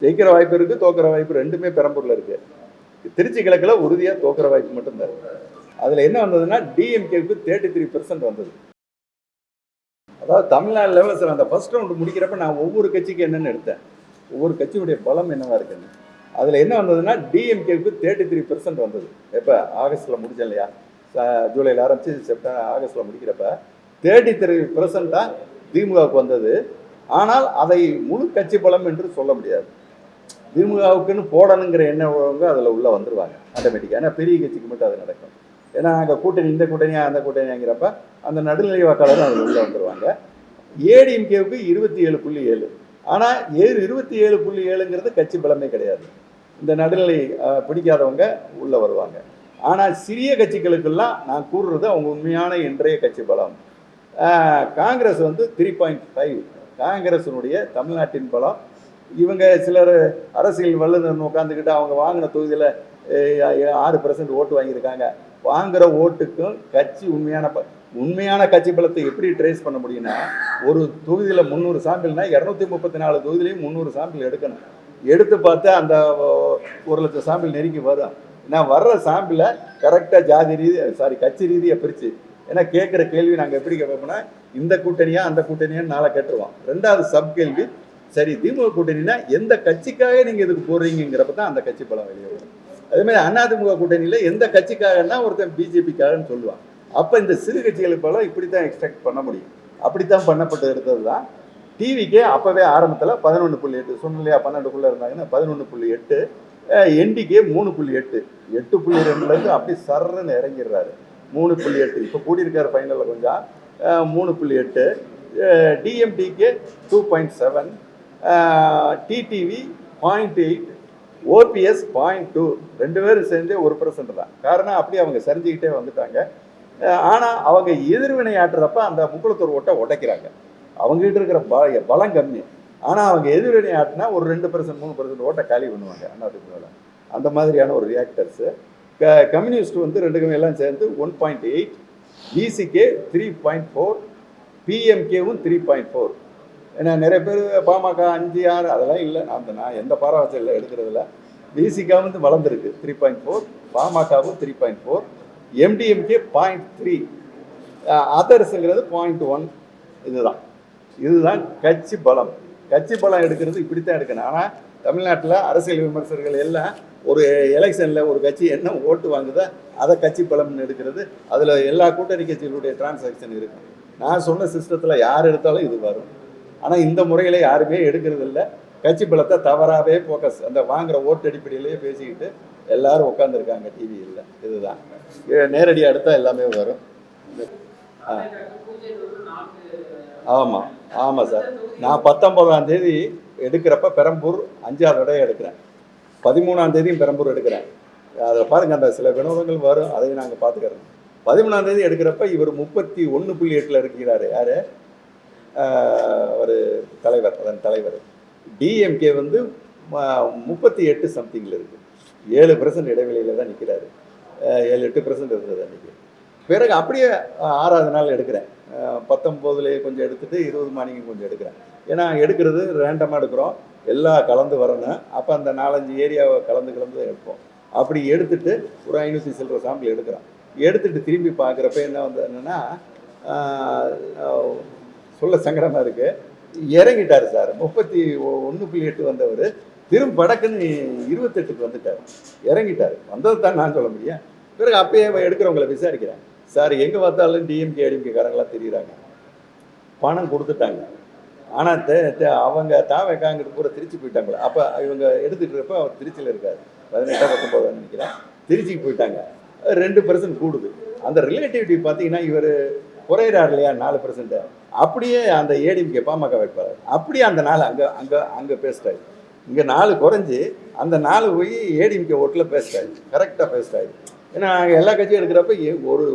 ஜெயிக்கிற வாய்ப்பு இருக்கு, தோக்குற வாய்ப்பு ரெண்டுமே பெரம்பூர்ல இருக்கு. திருச்சி கிழக்குல உறுதியா தோக்குற வாய்ப்பு மட்டும் தான் இருக்கு. அதுல என்ன வந்ததுன்னா டிஎம்கேக்கு 33% வந்தது. அதாவது தமிழ்நாடு லெவலில் அந்த ஃபர்ஸ்ட் ரவுண்ட் முடிக்கிறப்ப நான் ஒவ்வொரு கட்சிக்கு என்னன்னு எடுத்தேன், ஒவ்வொரு கட்சியுடைய பலம் என்னவா இருக்குன்னு. அதுல என்ன வந்ததுன்னா டிஎம்கேக்கு 33% வந்தது. எப்ப ஆகஸ்ட்ல முடிச்சேன் இல்லையா, ஜூலைல ஆரம்பிச்சு செப்டம்பர் ஆகஸ்ட்ல முடிக்கிறப்ப 33% தான் திமுகவுக்கு வந்தது. ஆனால் அதை முழு கட்சி பலம் என்று சொல்ல முடியாது. திமுகவுக்குன்னு போடணுங்கிற எண்ணவங்க அதில் உள்ள வந்துருவாங்க ஆட்டோமேட்டிக்காக. ஏன்னா பெரிய கட்சிக்கு மட்டும் அது நடக்கும். ஏன்னா அங்கே கூட்டணி இந்த கூட்டணியா அந்த கூட்டணிங்கிறப்ப அந்த நடுநிலை வாக்காளரும் அதில் உள்ள வந்துருவாங்க. ஏடிஎம்கேவுக்கு 27.7. ஆனால் 27.7ங்கிறது கட்சி பலமே கிடையாது. இந்த நடுநிலை பிடிக்காதவங்க உள்ள வருவாங்க. ஆனால் சிறிய கட்சிகளுக்கெல்லாம் நான் கூறுறது அவங்க உண்மையான இன்றைய கட்சி பலம். காங்கிரஸ் 3.5. காங்கிரஸினுடைய தமிழ்நாட்டின் பலம். இவங்க சிலர் அரசியல் வல்லுநர் உட்காந்துக்கிட்டு அவங்க வாங்கின தொகுதியில் 6% ஓட்டு வாங்கியிருக்காங்க. வாங்குற ஓட்டுக்கும் கட்சி உண்மையான கட்சி பலத்தை எப்படி ட்ரேஸ் பண்ண முடியும்னா, ஒரு தொகுதியில் 300 சாம்பிள்னா 234 தொகுதியிலையும் 300 சாம்பிள் எடுக்கணும். எடுத்து பார்த்தா அந்த 1,00,000 சாம்பிள் நெருங்கி வரும். ஏன்னா வர்ற சாம்பிளை கரெக்டாக கட்சி ரீதியாக பிரித்து, ஏன்னா கேட்குற கேள்வி நாங்கள் எப்படி கேட்போம்னா இந்த கூட்டணியா அந்த கூட்டணியான்னு நாளை கேட்டுருவோம். ரெண்டாவது சப் கேள்வி, சரி திமுக கூட்டணினா எந்த கட்சிக்காக நீங்கள் இதுக்கு போடுறீங்கிறப்ப தான் அந்த கட்சி பலம் வெளியே வரும். அதேமாதிரி அதிமுக கூட்டணியில் எந்த கட்சிக்காகன்னா ஒருத்தன் பிஜேபிக்காகன்னு சொல்லுவான். அப்போ இந்த சிறு கட்சிகளுக்கு பலம் இப்படித்தான் எக்ஸ்ட்ராக்ட் பண்ண முடியும். அப்படித்தான் பண்ணப்பட்டு எடுத்தது தான். டிவிக்கே அப்போவே ஆரம்பத்தில் 11.8 சொன்ன இல்லையா, 12க்குள்ளே இருந்தாங்கன்னா 11.8, என்டிகே 3.8, 8.2லேருந்து அப்படி சர்றன்னு இறங்கிடுறாரு 3.8. இப்போ கூடியிருக்காரு ஃபைனலில் கொஞ்சம் 3.8, டிஎம்டிகே 2.7, டிடிவி 0.8, ஓபிஎஸ் 0.2. 2 பேரும் சேர்ந்தே 1% தான். காரணம் அப்படியே அவங்க சரிஞ்சுக்கிட்டே வந்துட்டாங்க. ஆனால் அவங்க எதிர்வினை ஆட்டுறப்ப அந்த முக்குளத்தூர் ஓட்டை உடைக்கிறாங்க. அவங்ககிட்ட இருக்கிற பலம் கம்மி. ஆனால் அவங்க எதிர்வினை ஆட்டினா ஒரு 2%, 3% ஓட்டை காலி பண்ணுவாங்க அதிமுக. அந்த மாதிரியான ஒரு ரியாக்டர்ஸு. கம்யூனிஸ்ட் 2 எல்லாம் சேர்ந்து 1.8, பிசிகே 3.4, பிஎம்கேவும் 3.4. ஏன்னா நிறைய பேர் பாமக 5, 6 அதெல்லாம் இல்லை. நான் எந்த பாராவச்சலில் எடுக்கிறதில்ல. பிசிகா வளர்ந்துருக்கு 3.4, பாமகவும் 3.4, எம்டிஎம்கே 0.3, அதர்ஸுங்கிறது 0.1. இதுதான் கட்சி பலம். கட்சி பலம் எடுக்கிறது இப்படித்தான் எடுக்கணும். ஆனால் தமிழ்நாட்டில் அரசியல் விமர்சகர்கள் எல்லாம் ஒரு எலெக்ஷனில் ஒரு கட்சி என்ன ஓட்டு வாங்குதோ அதை கட்சி பலம்னு எடுக்கிறது. அதில் எல்லா கூட்டணி கட்சிகளுடைய டிரான்சாக்ஷன் இருக்கும். நான் சொன்ன சிஸ்டத்தில் யார் எடுத்தாலும் இது வரும். ஆனால் இந்த முறையில் யாருமே எடுக்கிறது இல்லை. கட்சி பலத்தை தவறாகவே ஃபோக்கஸ், அந்த வாங்குகிற ஓட்டு அடிப்படையிலேயே பேசிக்கிட்டு எல்லாரும் உட்காந்துருக்காங்க டிவியில். இதுதான் நேரடியாக எடுத்தால் எல்லாமே வரும். ஆமாம் ஆமாம் சார். நான் 19ஆம் தேதி எடுக்கிறப்ப பெரம்பூர் 5வது இடம் எடுக்கிறேன். 13ஆம் தேதியும் பெரம்பூர் எடுக்கிறேன். அதை பாருங்கள், அந்த சில வினோதங்கள் வரும், அதையும் நாங்கள் பார்த்துக்கிறோம். 13ஆம் தேதி எடுக்கிறப்ப இவர் 31.8 இருக்கிறாரு. யார்? ஒரு தலைவர், அதன் தலைவர். டிஎம்கே 38 சம்திங்கில் இருக்குது. 7% இடைவெளியில் தான் நிற்கிறாரு. 7-8% இருந்தது அன்றைக்கி. பிறகு அப்படியே 6வது நாள் எடுக்கிறேன். 19 கொஞ்சம் எடுத்துகிட்டு 20 மார்னிங் கொஞ்சம் எடுக்கிறேன். ஏன்னா எடுக்கிறது ரேண்டமாக எடுக்கிறோம், எல்லாம் கலந்து வரணும். அப்போ அந்த 4-5 ஏரியாவை கலந்து எடுப்போம். அப்படி எடுத்துகிட்டு ஒரு 500 சில்லற சாம்பிள் எடுக்கிறோம். எடுத்துகிட்டு திரும்பி பார்க்குறப்ப என்ன என்னென்னா சொல்ல சங்கடமாக இருக்குது. இறங்கிட்டார் சார். 31.8 வந்தவர் திரும்ப படக்குன்னு 28க்கு வந்துட்டார். இறங்கிட்டார். வந்தது தான் நான் சொல்ல முடியும். பிறகு அப்பயே எடுக்கிறவங்கள விசாரிக்கிறேன். சார் எங்கே பார்த்தாலும் டிஎம்கே ஏடிஎம்கே காரங்களாம் தெரியுறாங்க, பணம் கொடுத்துட்டாங்க. ஆனால் அவங்க தாவேக்காங்கிட்டு பூரா திருச்சி போயிட்டாங்களே. அப்போ இவங்க எடுத்துகிட்டு இருப்ப அவர் திருச்சியில் இருக்கார். 18-19 நினைக்கிறேன். திருச்சிக்கு போயிட்டாங்க. 2% கூடுது. அந்த ரிலேட்டிவிட்டி பார்த்தீங்கன்னா இவர் குறையிறார் இல்லையா, 4%. அப்படியே அந்த ஏடிஎம்கே பாமக வைப்பார். அப்படியே அந்த 4 அங்கே பேசிட்டாரு. இங்கே 4 குறைஞ்சி அந்த 4 போய் ஏடிஎம்கே ஓட்டில் பேசிட்டாரு. கரெக்டாக பேசிட்டாரு. ஏன்னா எல்லா கட்சியும் எடுக்கிறப்ப ஒரு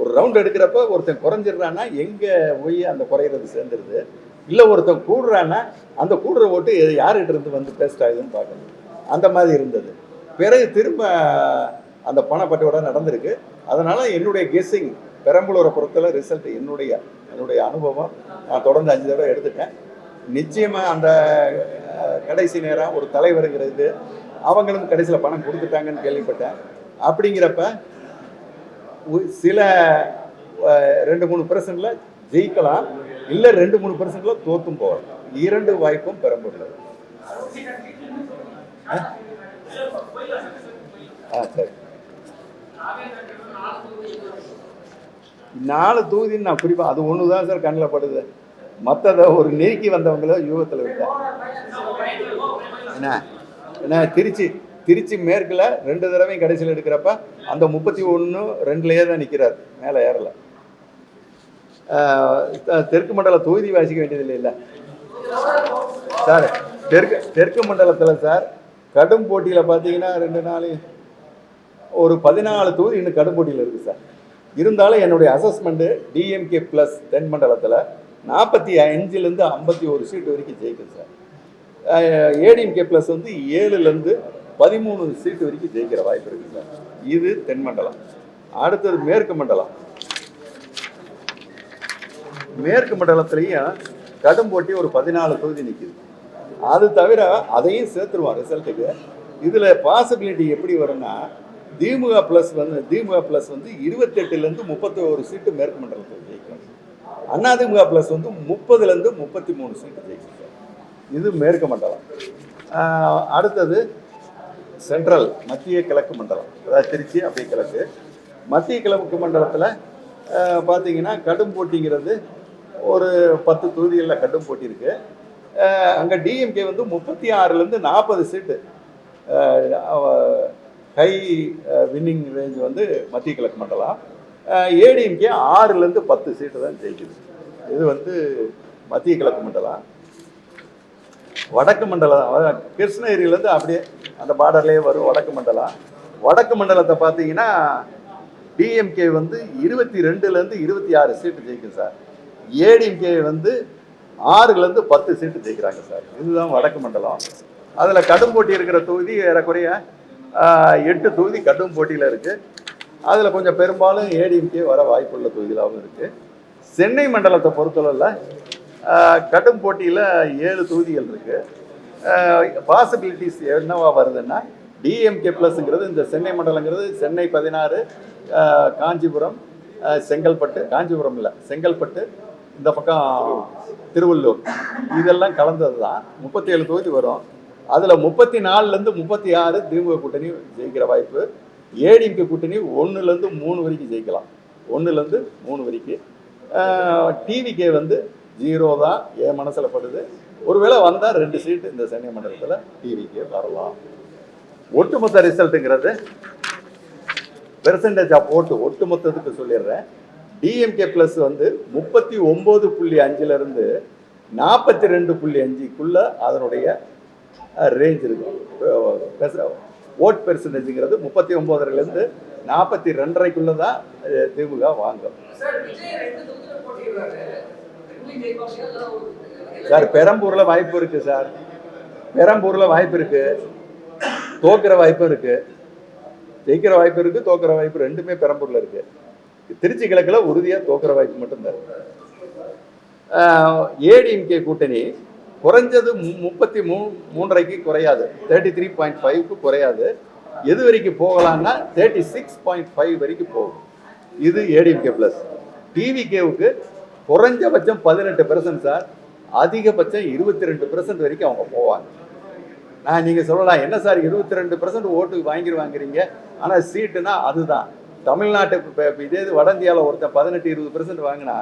ஒரு ரவுண்ட் எடுக்கிறப்ப ஒருத்தன் குறைஞ்சிடுறான்னா எங்கே போய் அந்த குறையிறது சேர்ந்துருது. இல்லை ஒருத்தன் கூடுறான்னா அந்த கூடுற ஓட்டு யார்கிட்ட இருந்து பேசிட்டாருன்னு பார்க்கணும். அந்த மாதிரி இருந்தது. பிறகு திரும்ப அந்த பணப்பட்டோட நடந்திருக்கு. அதனால் என்னுடைய கெஸ்ஸிங் பெரம்பலூரை பொறுத்தல ரிசல்ட் என்னுடைய அனுபவம். நான் தொடர்ந்து 5 தடவை எடுத்துட்டேன். நிச்சயமாக அந்த கடைசி நேரம் ஒரு தலைவருங்கிறது அவங்களும் கடைசியில் பணம் கொடுத்துட்டாங்கன்னு கேள்விப்பட்டேன். அப்படிங்கிறப்ப சில 2-3% ஜெயிக்கலாம், இல்லை 2-3% தோற்றும் போகலாம். 2 வாய்ப்பும் பெரம்பூர்ல. சரி, 4 தொகுதின்னு நான் குறிப்பாக அது ஒன்று தான் சார் கண்ணில் படுது. மற்றதை ஒரு நெருக்கி வந்தவங்கள யூகத்தில் விட்டேன். என்ன திருச்சி மேற்கில் 2 தடவையும் கடைசியில் எடுக்கிறப்ப அந்த 31-2 தான் நிற்கிறார், மேலே ஏறலை. தெற்கு மண்டல தொகுதி வாசிக்க வேண்டியதில்லை இல்லை சார். தெற்கு மண்டலத்தில் சார் கடும் போட்டியில் பார்த்தீங்கன்னா 2-4 ஒரு 14 தொகுதி இன்னும் கடும் போட்டியில் இருக்குது சார். இருந்தாலும் என்னுடைய அசஸ்மெண்ட்டு டிஎம்கே ப்ளஸ் தென் மண்டலத்தில் 45-லேருந்து 51 சீட்டு வரைக்கும் ஜெயிக்கும் சார். ஏடிஎம்கே ப்ளஸ் வந்து 7-லேருந்து 13 சீட்டு வரைக்கும் ஜெயிக்கிற வாய்ப்பு இருக்குது சார். இது தென் மண்டலம். அடுத்தது மேற்கு மண்டலம். மேற்கு மண்டலத்திலையும் கடும் போட்டி ஒரு 14 தொகுதி நிற்கிது. அது தவிர அதையும் சேர்த்துருவோம் ரிசல்ட்டுக்கு. இதில் பாசிபிலிட்டி எப்படி வரும்னா திமுக ப்ளஸ் வந்து 28-லேருந்து 31 சீட்டு மேற்கு மண்டலத்தில் ஜெயிக்கும். அதிமுக ப்ளஸ் வந்து 30-லேருந்து 33 சீட்டு ஜெயிக்கும் சார். இது மேற்கு மண்டலம். அடுத்தது சென்ட்ரல் மத்திய கிழக்கு மண்டலம், அதாவது திருச்சி அப்படியே கிழக்கு. மத்திய கிழக்கு மண்டலத்தில் பார்த்தீங்கன்னா கடும் போட்டிங்கிறது ஒரு 10 தொகுதிகளில் கடும் போட்டி இருக்குது. அங்கே டிஎம்கே வந்து 36-லேருந்து 40 சீட்டு ஹை வின்னிங் ரேஞ்ச் வந்து மத்திய கிழக்கு மண்டலம். ஏடிஎம்கே 6-லேருந்து 10 சீட்டு தான் ஜெயிக்குது. இது வந்து மத்திய கிழக்கு மண்டலம். வடக்கு மண்டலம் கிருஷ்ணகிரியிலேருந்து அப்படியே அந்த பார்டர்லேயே வரும் வடக்கு மண்டலம். வடக்கு மண்டலத்தை பார்த்தீங்கன்னா டிஎம்கே வந்து 22-லேருந்து 26 சீட்டு ஜெயிக்கும் சார். ஏடிஎம்கே வந்து 6-லேருந்து 10 சீட்டு ஜெயிக்கிறாங்க சார். இதுதான் வடக்கு மண்டலம். அதில் கடும் போட்டி இருக்கிற தொகுதி ஏறக்குறைய 8 தொகுதி கடும் போட்டியில் இருக்குது. அதில் கொஞ்சம் பெரும்பாலும் ஏடிஎம்கே வர வாய்ப்புள்ள தொகுதிகளாகவும் இருக்குது. சென்னை மண்டலத்தை பொறுத்தளவில் கடும் போட்டியில் 7 தொகுதிகள் இருக்குது. பாசிபிலிட்டிஸ் என்னவா வருதுன்னா டிஎம்கே ப்ளஸ்ங்கிறது இந்த சென்னை மண்டலங்கிறது சென்னை 16, காஞ்சிபுரம், செங்கல்பட்டு, காஞ்சிபுரம் இல்லை செங்கல்பட்டு, இந்த பக்கம் திருவள்ளூர், இதெல்லாம் கலந்தது தான் 37 தொகுதி வரும். அதில் 34-லேருந்து 36 திமுக கூட்டணி ஜெயிக்கிற வாய்ப்பு. ஏடிஎம்கே கூட்டணி 1-லேருந்து 3 வரைக்கும் ஜெயிக்கலாம். 1-லேருந்து 3 வரைக்கும். டிவிகே வந்து 0 தான் என் மனசில் படுது. ஒருவேளை வந்தால் 2 சீட்டு இந்த சென்னை மண்டலத்தில் டிவிகே வரலாம். ஒட்டுமொத்த ரிசல்ட்டுங்கிறது பெர்சன்டேஜ் ஆஃப் ஓட்டு ஒட்டுமொத்தத்துக்கு சொல்லிடுறேன். டிஎம்கே ப்ளஸ் வந்து 39.5-லேருந்து 42.5க்குள்ள அதனுடைய ரேஞ்ச் இருக்கு. ஓட் பெர்சன்டேஜுங்கிறது 39-லேருந்து 42.5க்குள்ள தான் திமுக வாங்கும் சார். பெரம்பூரில் வாய்ப்பு இருக்கு சார். பெரம்பூரில் வாய்ப்பு இருக்கு, தோக்கிற வாய்ப்பும் இருக்கு, ஜெயிக்கிற வாய்ப்பு இருக்கு, தோக்கிற வாய்ப்பு ரெண்டுமே பெரம்பூரில் இருக்கு. திருச்சி கிழக்கில் உறுதியாக தோக்கிற வாய்ப்பு மட்டும்தான். ஏடிஎம்கே கூட்டணி குறைஞ்சது 33.5க்கு குறையாது, 33.5க்கு குறையாது. எது வரைக்கும் போகலான்னா 36.5 வரைக்கும் போகும். இது ஏடிஎம்கே ப்ளஸ். டிவிகேவுக்கு குறைஞ்சபட்சம் 18% சார், அதிகபட்சம் 22% வரைக்கும் அவங்க போவாங்க. நீங்கள் சொல்லலாம் என்ன சார் 22% ஓட்டு வாங்கிறீங்க, ஆனால் சீட்டுனா அதுதான். தமிழ்நாட்டுக்கு இதே வட இந்தியாவில் ஒருத்தன் 18-20% வாங்கினா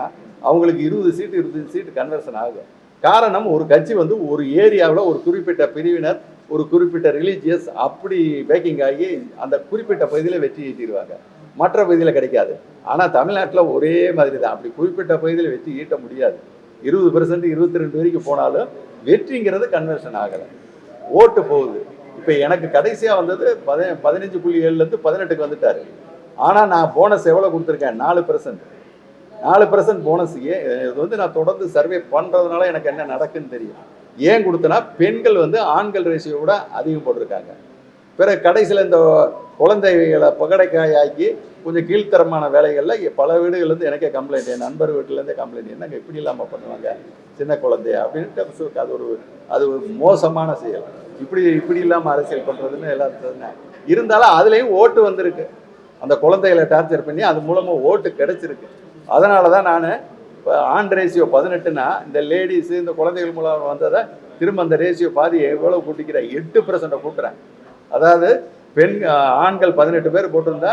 அவங்களுக்கு 20 சீட்டு 25 சீட்டு கன்வர்ஷன் ஆகும். காரணம், ஒரு கட்சி வந்து ஒரு ஏரியாவில் ஒரு குறிப்பிட்ட பிரிவினர், ஒரு குறிப்பிட்ட ரிலீஜியஸ் அப்படி பேக்கிங் ஆகி அந்த குறிப்பிட்ட பகுதியில் வெற்றி ஈட்டிடுவாங்க, மற்ற பகுதியில் கிடைக்காது. ஆனால் தமிழ்நாட்டில் ஒரே மாதிரி தான், அப்படி குறிப்பிட்ட பகுதியில் வெற்றி ஈட்ட முடியாது. 20% 22 வரைக்கும் போனாலும் வெற்றிங்கிறது கன்வர்ஷன் ஆகலை, ஓட்டு போகுது. இப்போ எனக்கு கடைசியாக வந்தது 15.7லேருந்து 18க்கு வந்துட்டார். ஆனால் நான் போனஸ் எவ்வளோ கொடுத்துருக்கேன்? 4% போனஸ். இது வந்து நான் தொடர்ந்து சர்வே பண்ணுறதுனால எனக்கு என்ன நடக்குன்னு தெரியும். ஏன் கொடுத்தனா, பெண்கள் வந்து ஆண்கள் ரேஷியோ விட அதிகம் போட்டிருக்காங்க. பிறகு கடைசியில் இந்த குழந்தைகளை புகடைக்காயாக்கி கொஞ்சம் கீழ்த்தரமான வேலைகளில் பல வீடுகள்லேருந்து எனக்கே கம்ப்ளைண்ட், என் நண்பர் வீட்டிலேருந்தே கம்ப்ளைண்ட், என்னங்க இப்படி இல்லாமல் பண்ணுவாங்க சின்ன குழந்தைய அப்படின்ட்டு. அது ஒரு மோசமான செயல். இப்படி இல்லாமல் அரசியல் பண்ணுறதுன்னு எல்லாத்துக்கும் இருந்தாலும் அதுலேயும் ஓட்டு வந்திருக்கு. அந்த குழந்தைகளை டார்ச்சர் பண்ணி அது மூலமாக ஓட்டு கிடைச்சிருக்கு. அதனால தான் நான் இப்போ ஆண் ரேஷியோ 18னா இந்த லேடிஸு இந்த குழந்தைகள் மூலம் வந்ததை திரும்ப அந்த ரேஷியோ பாதி எவ்வளோ கூட்டிக்கிறேன், 8% கூட்டுறேன். அதாவது ஆண்கள் 18 பேர் போட்டிருந்தா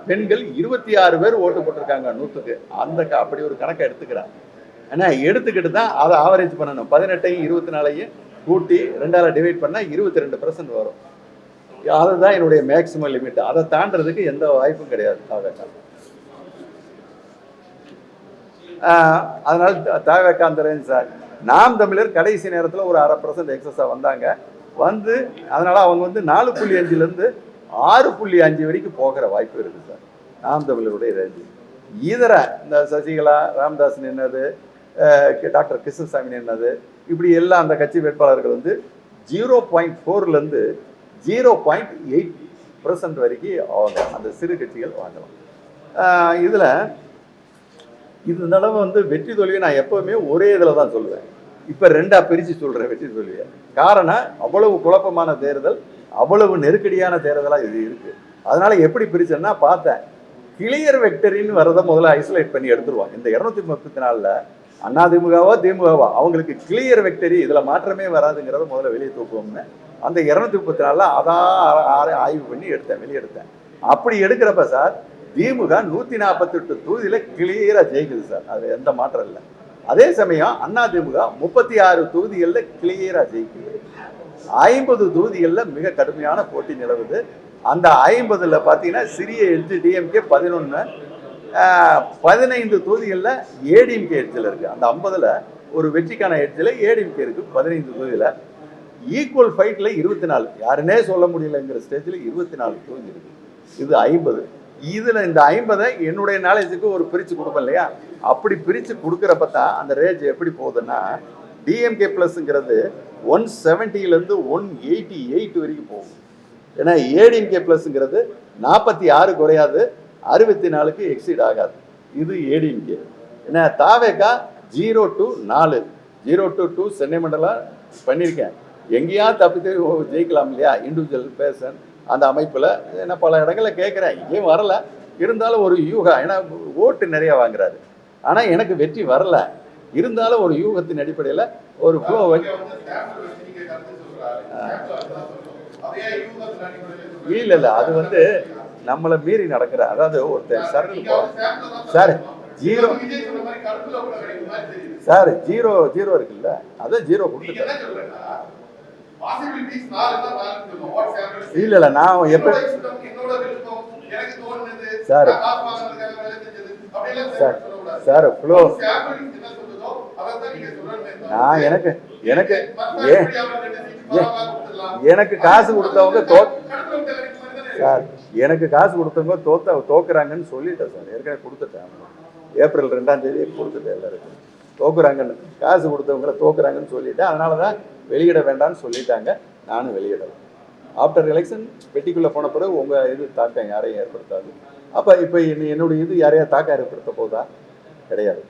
பெண்கள் 26 பேர் ஓட்டு போட்டிருக்காங்க 100க்கு. அப்படி ஒரு கணக்கை எடுத்துக்கிறேன். ஏன்னா எடுத்துக்கிட்டு தான் அதை ஆவரேஜ் பண்ணணும். 18ஐயும் 24ஐயும் கூட்டி 2ஆல் டிவைட் பண்ணால் 22% வரும். அதுதான் என்னுடைய மேக்சிமம் லிமிட். அதை தாண்டறதுக்கு எந்த வாய்ப்பும் கிடையாது. அதனால தாவேக்கா அந்த ரேஞ்ச் சார். நாம் தமிழர் கடைசி நேரத்தில் ஒரு 1/2% எக்ஸஸாக வந்தாங்க. வந்து அதனால அவங்க வந்து 4.5லேருந்து 6.5 வரைக்கும் போகிற வாய்ப்பு இருக்குது சார் நாம் தமிழருடைய ரேஞ்சு. இதர இந்த சசிகலா, ராமதாஸ் நின்னது, டாக்டர் கிருஷ்ணசாமி நின்னது, இப்படி எல்லாம் அந்த கட்சி வேட்பாளர்கள் வந்து 0.4லேருந்து 0.8% வரைக்கும் அவங்க அந்த சிறு கட்சிகள் வாங்கலாம். இதில் இந்த தடவை வந்து வெற்றி தோல்வியை நான் எப்போவுமே ஒரே இதில் தான் சொல்லுவேன். இப்போ 2ஆக பிரித்து சொல்கிறேன் வெற்றி தோல்வியை. காரணம் அவ்வளவு குழப்பமான தேர்தல், அவ்வளவு நெருக்கடியான தேர்தலாக இது இருக்குது. அதனால் எப்படி பிரிச்சேன்னா பார்த்தேன், கிளியர் வெக்டரின்னு வரதை முதல்ல ஐசோலேட் பண்ணி எடுத்துருவான். இந்த 234ல் அதிமுகவோ திமுகவோ அவங்களுக்கு கிளியர் வெக்டரி இதில் மாற்றமே வராதுங்கிறத முதல்ல வெளியே தூக்குவோம்னு அந்த 234ல் அதான் ஆய்வு பண்ணி வெளியெடுத்தேன். அப்படி எடுக்கிறப்ப சார் திமுக 148 தொகுதியில் கிளியராக ஜெயிக்குது சார். அது எந்த மாற்றம் இல்லை. அதே சமயம் அதிமுக 36 தொகுதிகளில் கிளியராக ஜெயிக்குது. 50 தொகுதிகளில் மிக கடுமையான போட்டி நிலவுது. அந்த 50ல் பார்த்தீங்கன்னா சிறிய எட்ஜ் டிஎம்கே 11, 15 தொகுதிகளில் ஏடிஎம்கே எட்ஜில் இருக்குது. அந்த 50ல் ஒரு வெற்றிக்கான எட்ஜில் ஏடிஎம்கே இருக்குது. 15 தொகுதியில் ஈக்குவல் ஃபைட்டில் 24, யாருன்னே சொல்ல முடியலைங்கிற ஸ்டேஜில் 24 தொகுதி இருக்குது. இது 50. இதில் இந்த 50 என்னுடைய நாலேஜுக்கு ஒரு பிரித்து கொடுப்பேன் இல்லையா? அப்படி பிரித்து கொடுக்குறப்ப தான் அந்த ரேஞ்ச் எப்படி போகுதுன்னா, டிஎம்கே ப்ளஸ்ங்கிறது 170லேருந்து 188 வரைக்கும் போகும். ஏன்னா ஏடிஎம்கே ப்ளஸ்ங்கிறது 46 குறையாது, 64க்கு எக்ஸீட் ஆகாது. இது ஏடிஎம்கே. ஏன்னா தாவேக்கா 0 to 4, 0 to 2 சென்னை மண்டலம் பண்ணியிருக்கேன். எங்கேயாவது தப்பி ஜெயிக்கலாம் இல்லையா? இண்டிவிஜுவல் பேர்சன் அந்த அமைப்பில் என்ன பல இடங்களில் கேட்குறேன், இங்கேயும் வரல. இருந்தாலும் ஒரு யூகா, ஏன்னா ஓட்டு நிறைய வாங்குறாரு. ஆனால் எனக்கு வெற்றி வரல. இருந்தாலும் ஒரு யூகத்தின் அடிப்படையில் ஒரு ஃப்ளோ இல்லை அது வந்து நம்மளை மீறி நடக்கிற, அதாவது ஒருத்தர் சரல் சார் 0 சார் 0 இருக்குல்ல, அதான் 0 கொடுத்துட்டேன். இல்ல நான் எப்படி சார் சார் ஃப்ளோ நான் எனக்கு காசு கொடுத்தவங்க சார், எனக்கு காசு கொடுத்தவங்க தோக்குறாங்கன்னு சொல்லிட்டேன் சார். ஏற்கனவே கொடுத்துட்டேன். ஏப்ரல் 2ஆம் தேதி கொடுத்துட்டேன். எல்லாருக்கும் தோக்குறாங்கன்னு, காசு கொடுத்தவங்களை தோக்குறாங்கன்னு சொல்லிட்டேன். அதனால தான் வெளியிட வேண்டாம்னு சொல்லிட்டாங்க. நானும் வெளியிடலாம். ஆஃப்டர் எலெக்ஷன் பெட்டிக்குள்ளே போன பிறகு உங்கள் இது தாக்கம் யாரையும் ஏற்படுத்தாது. அப்போ இப்போ என்னுடைய இது யாரையா தாக்கம் ஏற்படுத்த போதா? கிடையாது.